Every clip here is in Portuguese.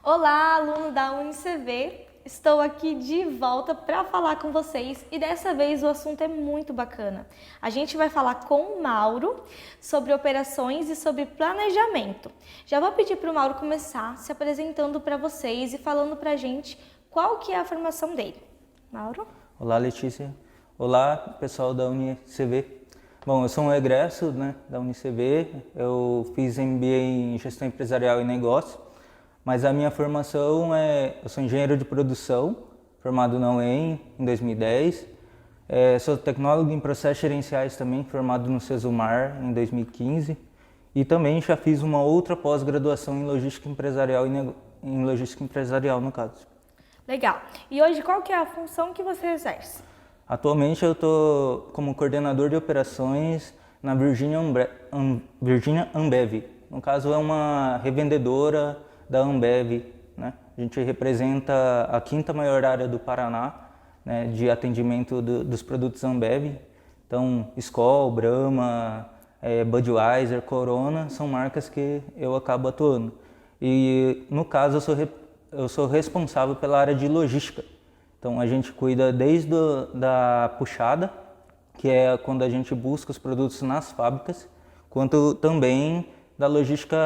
Olá, aluno da UniCV. Estou aqui de volta para falar com vocês e dessa vez o assunto é muito bacana. A gente vai falar com o Mauro sobre operações e sobre planejamento. Já vou pedir para o Mauro começar se apresentando para vocês e falando para a gente qual que é a formação dele. Mauro? Olá, Letícia. Olá, pessoal da UniCV. Bom, eu sou um egresso, da UniCV. Eu fiz MBA em Gestão Empresarial e Negócio, mas a minha formação eu sou engenheiro de produção, formado na UEM em 2010. Sou tecnólogo em processos gerenciais também, formado no Sesumar em 2015. E também já fiz uma outra pós-graduação em logística empresarial em logística empresarial, no caso. Legal. E hoje qual que é a função que você exerce? Atualmente eu estou como coordenador de operações na Virginia Ambev. No caso é uma revendedora da Ambev, né? A gente representa a quinta maior área do Paraná, né, de atendimento dos produtos Ambev. Então, Skol, Brahma, Budweiser, Corona são marcas que eu acabo atuando. E no caso eu sou responsável pela área de logística. Então a gente cuida desde da puxada, que é quando a gente busca os produtos nas fábricas, quanto também da logística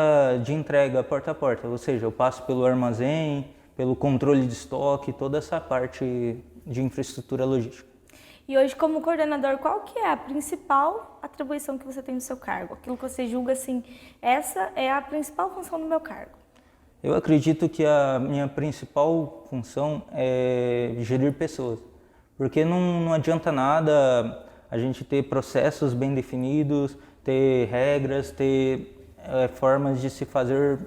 de entrega porta a porta, ou seja, eu passo pelo armazém, pelo controle de estoque, toda essa parte de infraestrutura logística. E hoje, como coordenador, qual que é a principal atribuição que você tem no seu cargo? Aquilo que você julga assim, essa é a principal função do meu cargo? Eu acredito que a minha principal função é gerir pessoas, porque não adianta nada a gente ter processos bem definidos, ter regras, ter formas de se fazer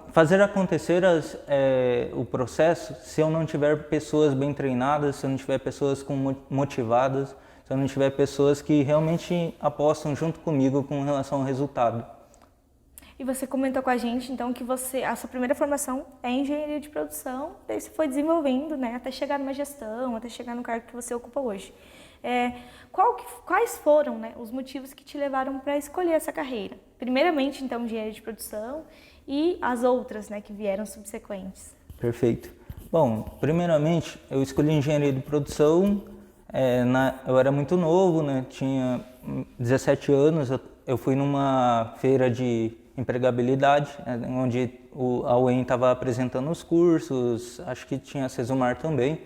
fazer acontecer o processo se eu não tiver pessoas bem treinadas, se eu não tiver pessoas motivadas, se eu não tiver pessoas que realmente apostam junto comigo com relação ao resultado. E você comentou com a gente, então, que a sua primeira formação é em engenharia de produção, daí você foi desenvolvendo, né, até chegar numa gestão, até chegar no cargo que você ocupa hoje. Quais foram, né, os motivos que te levaram para escolher essa carreira? Primeiramente, então, engenharia de produção e as outras, né, que vieram subsequentes. Perfeito. Bom, primeiramente, eu escolhi engenharia de produção, eu era muito novo, né, tinha 17 anos, eu fui numa feira de empregabilidade, onde a UEM estava apresentando os cursos, acho que tinha a Sesumar também,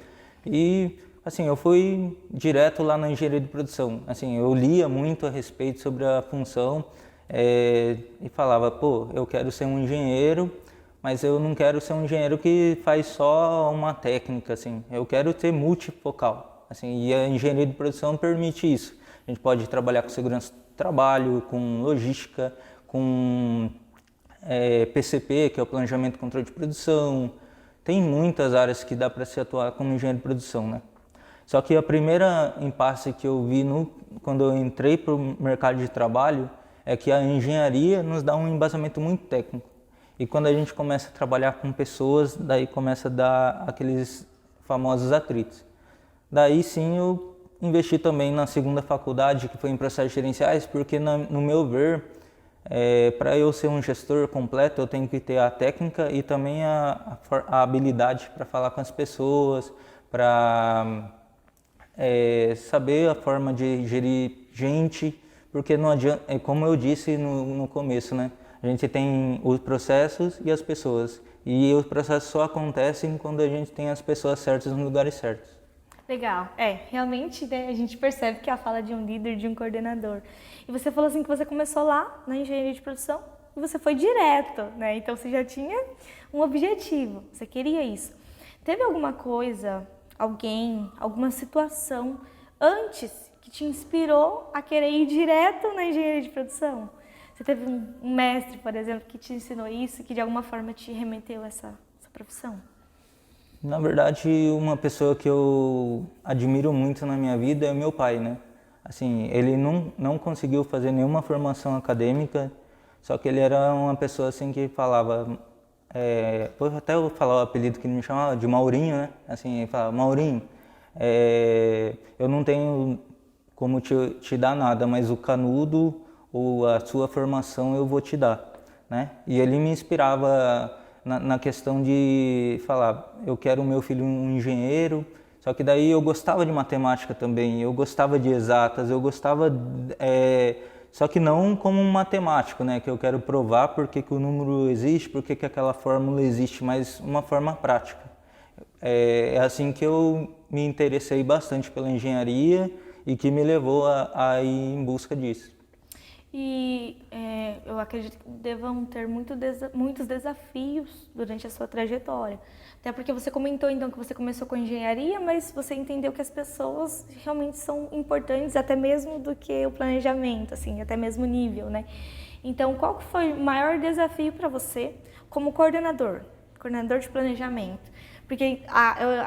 e assim, eu fui direto lá na engenharia de produção. Assim, eu lia muito a respeito sobre a função e falava, pô, eu quero ser um engenheiro, mas eu não quero ser um engenheiro que faz só uma técnica, assim, eu quero ser multifocal, assim, e a engenharia de produção permite isso. A gente pode trabalhar com segurança do trabalho, com logística, com PCP, que é o Planejamento e Controle de Produção. Tem muitas áreas que dá para se atuar como engenheiro de produção, né? Só que a primeira impasse que eu vi quando eu entrei para o mercado de trabalho é que a engenharia nos dá um embasamento muito técnico. E quando a gente começa a trabalhar com pessoas, daí começa a dar aqueles famosos atritos. Daí sim eu investi também na segunda faculdade, que foi em processos gerenciais, porque no meu ver, para eu ser um gestor completo, eu tenho que ter a técnica e também a habilidade para falar com as pessoas, para saber a forma de gerir gente, porque não adianta, como eu disse no começo, né? A gente tem os processos e as pessoas, e os processos só acontecem quando a gente tem as pessoas certas nos lugares certos. Legal. Realmente, né, a gente percebe que é a fala de um líder, de um coordenador. E você falou assim que você começou lá na engenharia de produção e você foi direto, né? Então você já tinha um objetivo, você queria isso. Teve alguma coisa, alguém, alguma situação antes que te inspirou a querer ir direto na engenharia de produção? Você teve um mestre, por exemplo, que te ensinou isso, que de alguma forma te remeteu a essa profissão? Na verdade, uma pessoa que eu admiro muito na minha vida é meu pai, né? Assim, ele não conseguiu fazer nenhuma formação acadêmica, só que ele era uma pessoa assim que falava, até eu falar o apelido que ele me chamava, de Maurinho, né? Assim, ele falava, Maurinho, eu não tenho como te dar nada, mas o canudo ou a sua formação eu vou te dar. né? E ele me inspirava na questão de falar, eu quero o meu filho um engenheiro, só que daí eu gostava de matemática também, eu gostava de exatas, eu gostava, só que não como um matemático, né? Que eu quero provar por que o número existe, por que aquela fórmula existe, mas uma forma prática. É assim que eu me interessei bastante pela engenharia e que me levou a ir em busca disso. E eu acredito que devam ter muitos desafios durante a sua trajetória. Até porque você comentou então que você começou com engenharia, mas você entendeu que as pessoas realmente são importantes até mesmo do que o planejamento, assim, até mesmo o nível, né? Então, qual que foi o maior desafio para você como coordenador de planejamento? Porque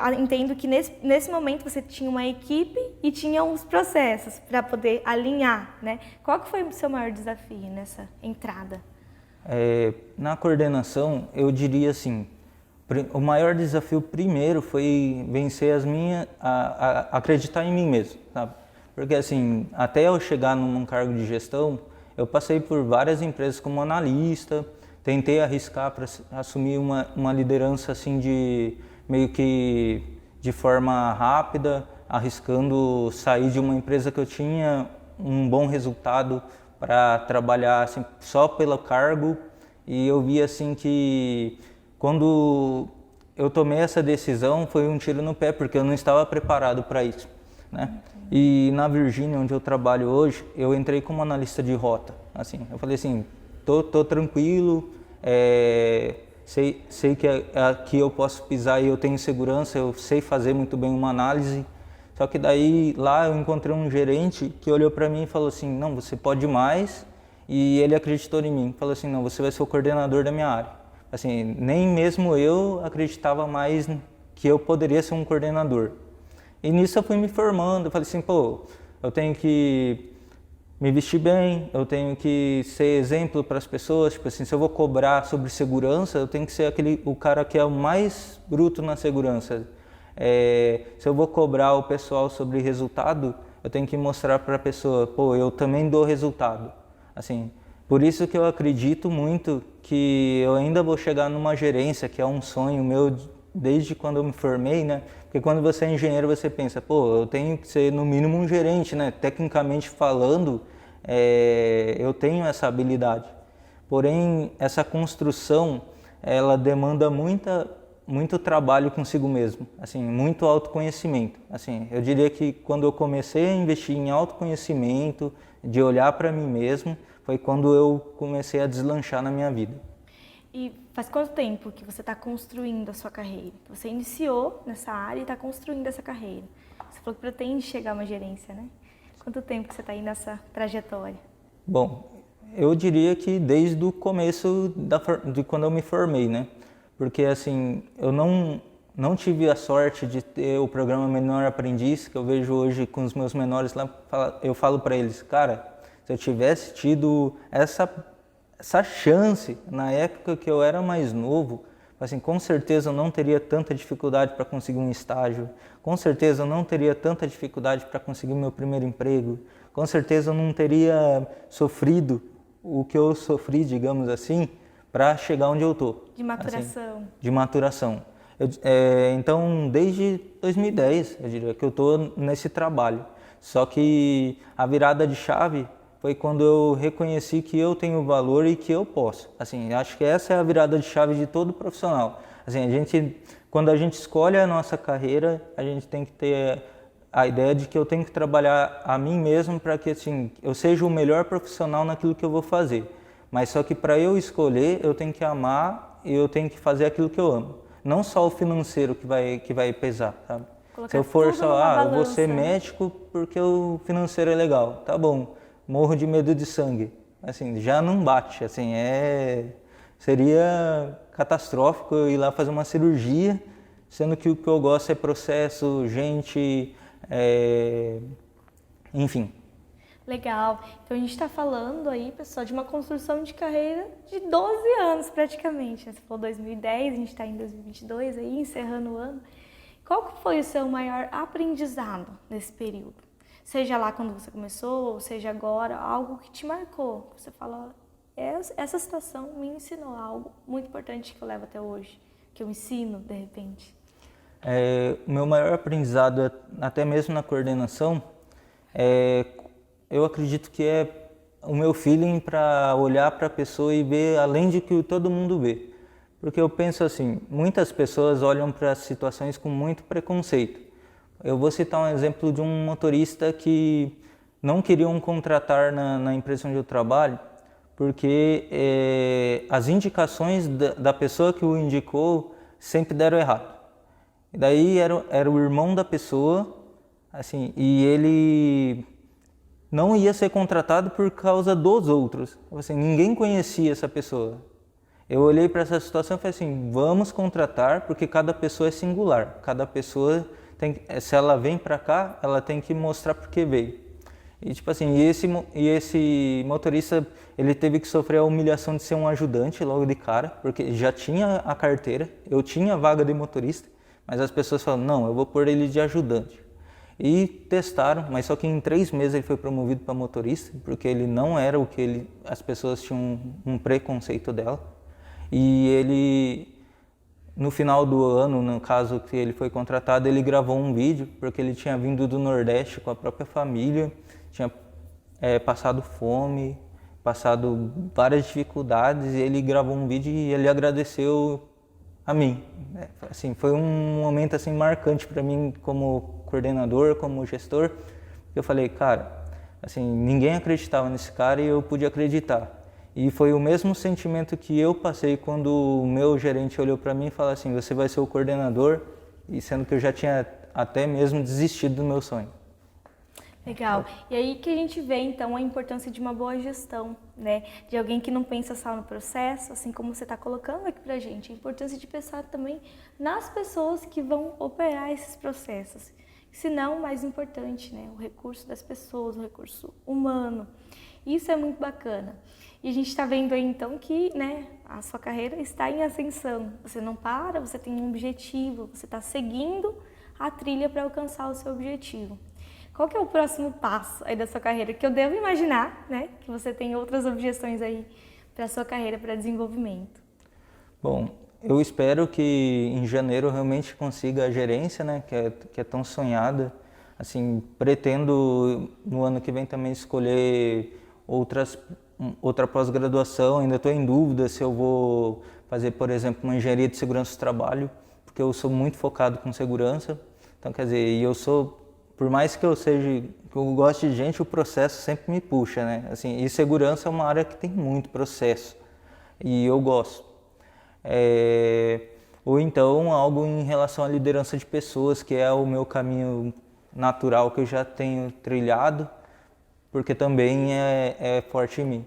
eu entendo que nesse momento você tinha uma equipe e tinha os processos para poder alinhar, né? Qual que foi o seu maior desafio nessa entrada? Na coordenação, eu diria assim, o maior desafio primeiro foi vencer acreditar em mim mesmo, sabe? Porque assim, até eu chegar num cargo de gestão, eu passei por várias empresas como analista, tentei arriscar para assumir uma liderança assim de meio que de forma rápida, arriscando sair de uma empresa que eu tinha um bom resultado para trabalhar assim, só pelo cargo, e eu vi assim que quando eu tomei essa decisão foi um tiro no pé, porque eu não estava preparado para isso, né? E na Virgínia, onde eu trabalho hoje, eu entrei como analista de rota, assim, eu falei assim, tô tranquilo, sei que aqui eu posso pisar e eu tenho segurança, eu sei fazer muito bem uma análise. Só que daí lá eu encontrei um gerente que olhou para mim e falou assim, não, você pode mais, e ele acreditou em mim, falou assim, não, você vai ser o coordenador da minha área. Assim, nem mesmo eu acreditava mais que eu poderia ser um coordenador. E nisso eu fui me formando, eu falei assim, pô, eu tenho que me vestir bem, eu tenho que ser exemplo para as pessoas, tipo assim, se eu vou cobrar sobre segurança, eu tenho que ser o cara que é o mais bruto na segurança. Se eu vou cobrar o pessoal sobre resultado, eu tenho que mostrar para a pessoa, pô, eu também dou resultado. Assim, por isso que eu acredito muito que eu ainda vou chegar numa gerência, que é um sonho meu desde quando eu me formei, né? Porque quando você é engenheiro, você pensa, pô, eu tenho que ser no mínimo um gerente, né? Tecnicamente falando, eu tenho essa habilidade. Porém, essa construção, ela demanda muito trabalho consigo mesmo, assim, muito autoconhecimento. Assim, eu diria que quando eu comecei a investir em autoconhecimento, de olhar para mim mesmo, foi quando eu comecei a deslanchar na minha vida. E faz quanto tempo que você está construindo a sua carreira? Você iniciou nessa área e está construindo essa carreira. Você falou que pretende chegar a uma gerência, né? Quanto tempo que você está aí nessa trajetória? Bom, eu diria que desde o começo de quando eu me formei, né? Porque assim, eu não tive a sorte de ter o programa Menor Aprendiz, que eu vejo hoje com os meus menores lá, eu falo para eles, cara, se eu tivesse tido essa chance na época que eu era mais novo, assim, com certeza eu não teria tanta dificuldade para conseguir um estágio, com certeza eu não teria tanta dificuldade para conseguir o meu primeiro emprego, com certeza eu não teria sofrido o que eu sofri, digamos assim, para chegar onde eu estou. De maturação. Assim, de maturação. Então, desde 2010, eu diria que eu estou nesse trabalho. Só que a virada de chave foi quando eu reconheci que eu tenho valor e que eu posso. Assim, acho que essa é a virada de chave de todo profissional. Assim, quando a gente escolhe a nossa carreira, a gente tem que ter a ideia de que eu tenho que trabalhar a mim mesmo para que assim, eu seja o melhor profissional naquilo que eu vou fazer. Mas só que para eu escolher, eu tenho que amar e eu tenho que fazer aquilo que eu amo. Não só o financeiro que vai pesar, sabe? Colocar Se eu for só, eu vou ser balança, médico porque o financeiro é legal, tá bom. Morro de medo de sangue. Assim, já não bate, assim, seria catastrófico eu ir lá fazer uma cirurgia, sendo que o que eu gosto é processo, gente, enfim. Legal. Então a gente está falando aí, pessoal, de uma construção de carreira de 12 anos praticamente. Você falou 2010, a gente está em 2022 aí, encerrando o ano. Qual que foi o seu maior aprendizado nesse período? Seja lá quando você começou, ou seja agora, algo que te marcou. Você fala, Essa situação me ensinou algo muito importante que eu levo até hoje, que eu ensino de repente. O meu maior aprendizado, até mesmo na coordenação, eu acredito que é o meu feeling para olhar para a pessoa e ver além de que todo mundo vê. Porque eu penso assim, muitas pessoas olham para as situações com muito preconceito. Eu vou citar um exemplo de um motorista que não queriam contratar na empresa onde eu trabalho, porque as indicações da pessoa que o indicou sempre deram errado. E daí era o irmão da pessoa, assim, e ele não ia ser contratado por causa dos outros. Assim, ninguém conhecia essa pessoa. Eu olhei para essa situação e falei assim, vamos contratar, porque cada pessoa é singular. Cada pessoa, se ela vem para cá, ela tem que mostrar por que veio. E tipo assim, esse motorista, ele teve que sofrer a humilhação de ser um ajudante logo de cara, porque já tinha a carteira, eu tinha a vaga de motorista, mas as pessoas falaram, não, eu vou pôr ele de ajudante. E testaram, mas só que em 3 meses ele foi promovido para motorista, porque ele não era o que as pessoas tinham um preconceito dela. E ele, no final do ano, no caso que ele foi contratado, ele gravou um vídeo, porque ele tinha vindo do Nordeste com a própria família, tinha passado fome, passado várias dificuldades, e ele gravou um vídeo e ele agradeceu a mim. Assim, foi um momento assim marcante para mim como coordenador, como gestor. Eu falei, cara, assim, ninguém acreditava nesse cara e eu pude acreditar. E foi o mesmo sentimento que eu passei quando o meu gerente olhou para mim e falou assim, você vai ser o coordenador, e sendo que eu já tinha até mesmo desistido do meu sonho. Legal. E aí que a gente vê, então, a importância de uma boa gestão, né? De alguém que não pensa só no processo, assim como você está colocando aqui pra gente. A importância de pensar também nas pessoas que vão operar esses processos. Se não, mais importante, né? O recurso das pessoas, o recurso humano. Isso é muito bacana. E a gente está vendo aí, então, que, né, a sua carreira está em ascensão. Você não para, você tem um objetivo, você está seguindo a trilha para alcançar o seu objetivo. Qual que é o próximo passo aí da sua carreira? Que eu devo imaginar, né, que você tem outras objeções aí para a sua carreira, para desenvolvimento. Bom, eu espero que em janeiro eu realmente consiga a gerência, né, que é tão sonhada. Assim, pretendo no ano que vem também escolher outra pós-graduação. Ainda estou em dúvida se eu vou fazer, por exemplo, uma engenharia de segurança do trabalho, porque eu sou muito focado com segurança. Então, quer dizer, por mais que eu goste de gente, o processo sempre me puxa, né? Assim, e segurança é uma área que tem muito processo e eu gosto. Ou então algo em relação à liderança de pessoas, que é o meu caminho natural que eu já tenho trilhado, porque também é forte em mim.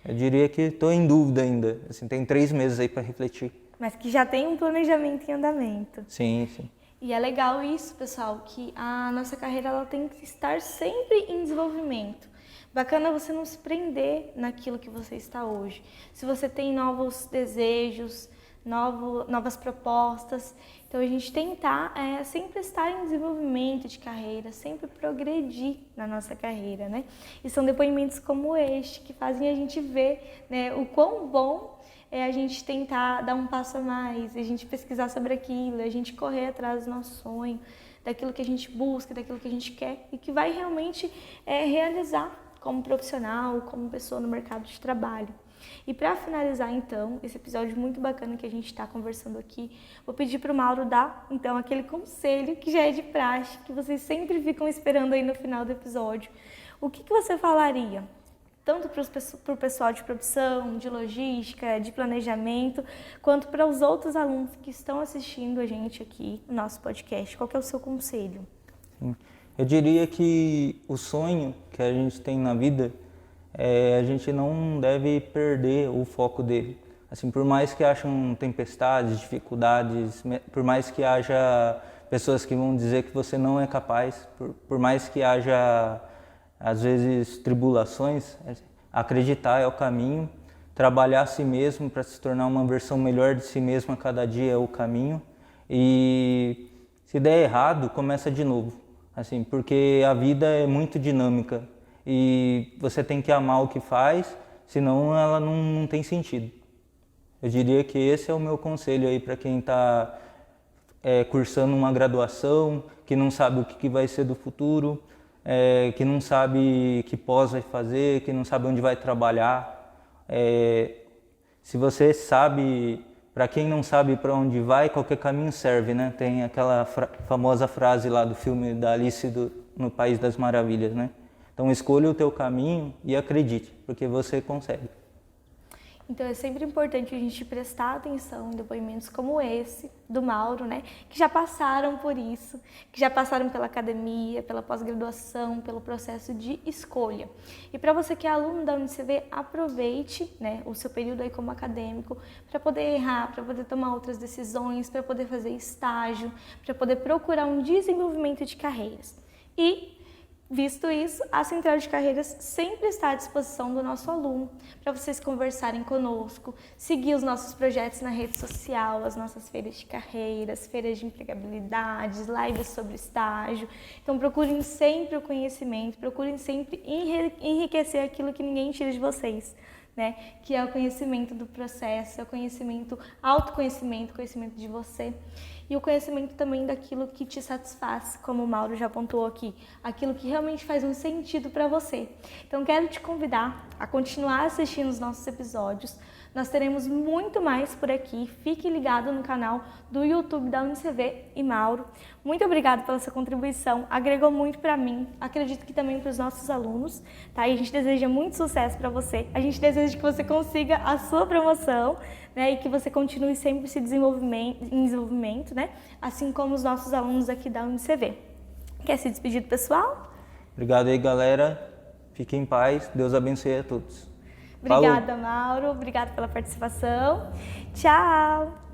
Eu diria que estou em dúvida ainda, assim, tem 3 meses aí para refletir. Mas que já tem um planejamento em andamento. Sim, sim. E é legal isso, pessoal, que a nossa carreira ela tem que estar sempre em desenvolvimento. Bacana você não se prender naquilo que você está hoje. Se você tem novos desejos, novas propostas, então a gente tentar sempre estar em desenvolvimento de carreira, sempre progredir na nossa carreira, né? E são depoimentos como este que fazem a gente ver, né, o quão bom é a gente tentar dar um passo a mais, a gente pesquisar sobre aquilo, a gente correr atrás do nosso sonho, daquilo que a gente busca, daquilo que a gente quer e que vai realmente realizar como profissional, como pessoa no mercado de trabalho. E para finalizar, então, esse episódio muito bacana que a gente está conversando aqui, vou pedir para o Mauro dar, então, aquele conselho que já é de praxe, que vocês sempre ficam esperando aí no final do episódio. O que você falaria? Tanto para o pessoal de produção, de logística, de planejamento, quanto para os outros alunos que estão assistindo a gente aqui no nosso podcast. Qual que é o seu conselho? Sim. Eu diria que o sonho que a gente tem na vida, a gente não deve perder o foco dele. Assim, por mais que hajam tempestades, dificuldades, por mais que haja pessoas que vão dizer que você não é capaz, por mais que haja às vezes tribulações, acreditar é o caminho, trabalhar a si mesmo para se tornar uma versão melhor de si mesmo a cada dia é o caminho, e se der errado, começa de novo, assim, porque a vida é muito dinâmica e você tem que amar o que faz. senão ela não tem sentido. Eu diria que esse é o meu conselho aí para quem está cursando uma graduação, que não sabe o que vai ser do futuro, que não sabe que pós vai fazer, que não sabe onde vai trabalhar. Se você sabe, para quem não sabe para onde vai, qualquer caminho serve, né? Tem aquela famosa frase lá do filme da Alice no País das Maravilhas, né? Então escolha o teu caminho e acredite, porque você consegue. Então é sempre importante a gente prestar atenção em depoimentos como esse, do Mauro, né? Que já passaram por isso, que já passaram pela academia, pela pós-graduação, pelo processo de escolha. E para você que é aluno da UniCV, aproveite, né, o seu período aí como acadêmico para poder errar, para poder tomar outras decisões, para poder fazer estágio, para poder procurar um desenvolvimento de carreiras. E visto isso, a Central de Carreiras sempre está à disposição do nosso aluno para vocês conversarem conosco, seguir os nossos projetos na rede social, as nossas feiras de carreiras, feiras de empregabilidade, lives sobre estágio. Então procurem sempre o conhecimento, procurem sempre enriquecer aquilo que ninguém tira de vocês, né? Que é o conhecimento do processo, é o conhecimento, autoconhecimento, conhecimento de você. E o conhecimento também daquilo que te satisfaz, como o Mauro já apontou aqui, aquilo que realmente faz um sentido para você. Então quero te convidar a continuar assistindo os nossos episódios. Nós teremos muito mais por aqui. Fique ligado no canal do YouTube da UniCV e Mauro. Muito obrigada pela sua contribuição, agregou muito para mim, acredito que também para os nossos alunos, tá? E a gente deseja muito sucesso para você, a gente deseja que você consiga a sua promoção, né? E que você continue sempre se em desenvolvimento, né? Assim como os nossos alunos aqui da UniCV. Quer se despedir do pessoal? Obrigado aí, galera. Fiquem em paz. Deus abençoe a todos. Obrigada, Mauro. Obrigada pela participação. Tchau!